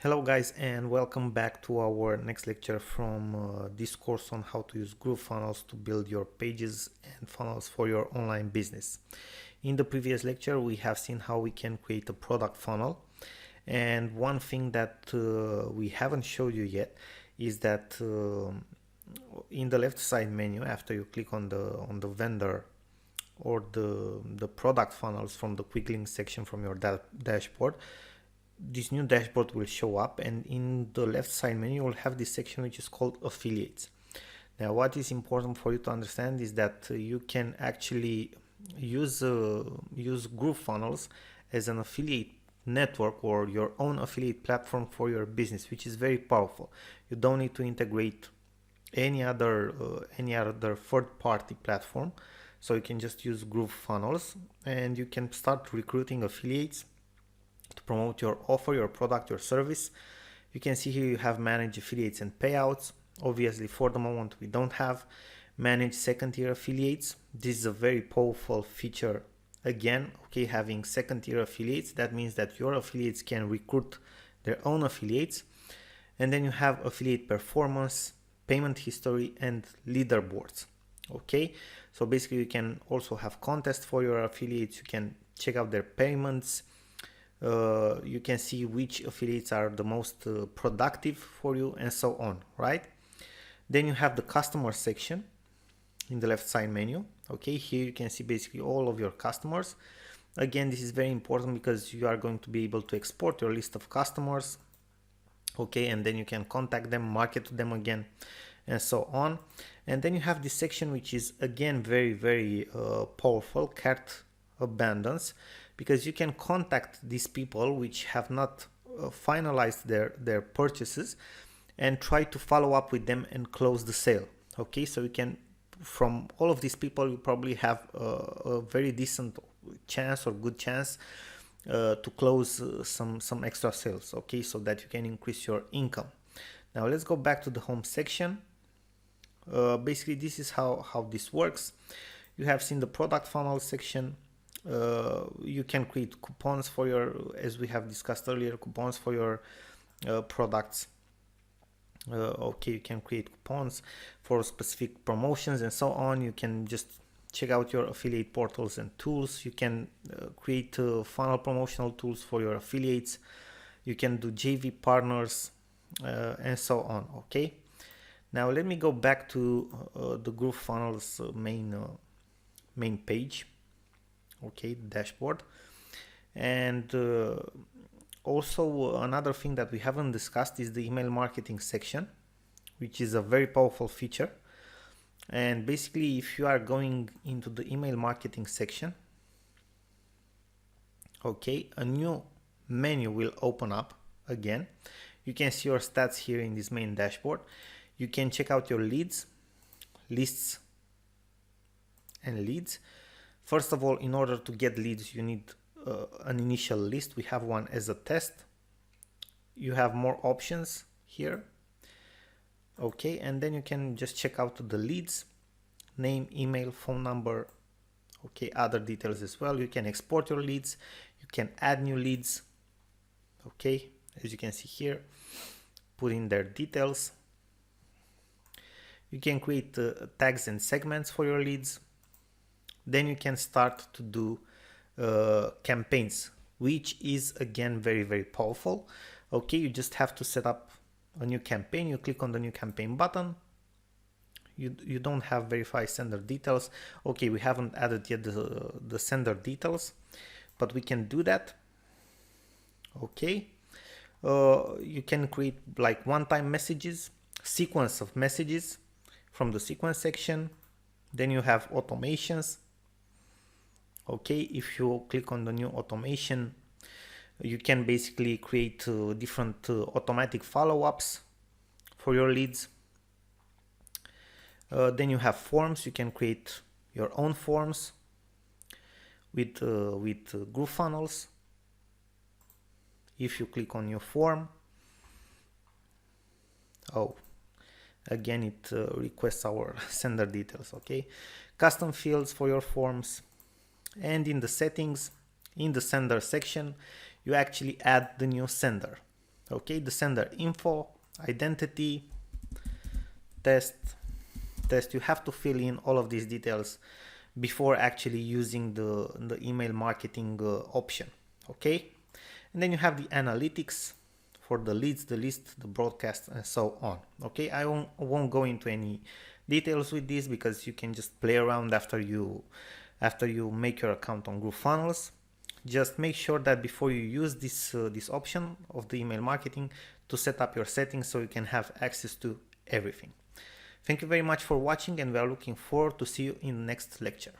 Hello guys, and welcome back to our next lecture from this course on how to use GrooveFunnels to build your pages and funnels for your online business. In the previous lecture we have seen how we can create a product funnel, and one thing that we haven't showed you yet is that in the left side menu, after you click on the vendor or the product funnels from the quick link section from your dashboard, this new dashboard will show up, and in the left side menu you will have this section which is called affiliates. Now what is important for you to understand is that you can actually use GrooveFunnels as an affiliate network or your own affiliate platform for your business, which is very powerful. You don't need to integrate any other third-party platform, so you can just use GrooveFunnels and you can start recruiting affiliates to promote your offer, your product, your service. You can see here you have manage affiliates and payouts. Obviously for the moment we don't have manage second tier affiliates. This is a very powerful feature again. Okay, having second tier affiliates, that means that your affiliates can recruit their own affiliates. And then you have affiliate performance, payment history, and leaderboards. Okay, so basically you can also have contests for your affiliates. You can check out their payments. You can see which affiliates are the most productive for you, and so on, right? Then you have the customer section in the left side menu. Okay, here you can see basically all of your customers. Again, this is very important because you are going to be able to export your list of customers. Okay, and then you can contact them, market to them again, and so on. And then you have this section which is again very powerful, cart abundance, because you can contact these people which have not finalized their purchases and try to follow up with them and close the sale. Okay, so you can, from all of these people, you probably have a very decent chance or good chance to close some extra sales. Okay, so that you can increase your income. Now let's go back to the home section. Basically this is how this works. You have seen the product funnel section. You can create coupons for your, as we have discussed earlier, coupons for your products. Okay, you can create coupons for specific promotions and so on. You can just check out your affiliate portals and tools. You can create funnel promotional tools for your affiliates. You can do JV partners and so on. Okay, now let me go back to the GrooveFunnels main page. Okay, dashboard. And also another thing that we haven't discussed is the email marketing section, which is a very powerful feature. And basically if you are going into the email marketing section, okay, a new menu will open up again. You can see your stats here in this main dashboard. You can check out your leads, lists, and leads. First of all, in order to get leads, you need an initial list. We have one as a test. You have more options here. Okay, and then you can just check out the leads, name, email, phone number, okay, other details as well. You can export your leads. You can add new leads. Okay, as you can see here, put in their details. You can create tags and segments for your leads. Then you can start to do campaigns, which is again very powerful. Okay, you just have to set up a new campaign. You click on the new campaign button. You don't have verify sender details. Okay, we haven't added yet the sender details, but we can do that. Okay, you can create like one-time messages, sequence of messages from the sequence section. Then you have automations. Okay, if you click on the new automation, you can basically create different automatic follow-ups for your leads. Then you have forms. You can create your own forms with GrooveFunnels. If you click on your form, oh, again it requests our sender details. Okay, custom fields for your forms. And in the settings, in the sender section, you actually add the new sender. Okay, the sender info, identity, test. You have to fill in all of these details before actually using the email marketing option. Okay, and then you have the analytics for the leads, the list, the broadcast, and so on. Okay, I won't go into any details with this because you can just play around after you make your account on GrooveFunnels. Just make sure that before you use this option of the email marketing to set up your settings so you can have access to everything. Thank you very much for watching, and we are looking forward to see you in the next lecture.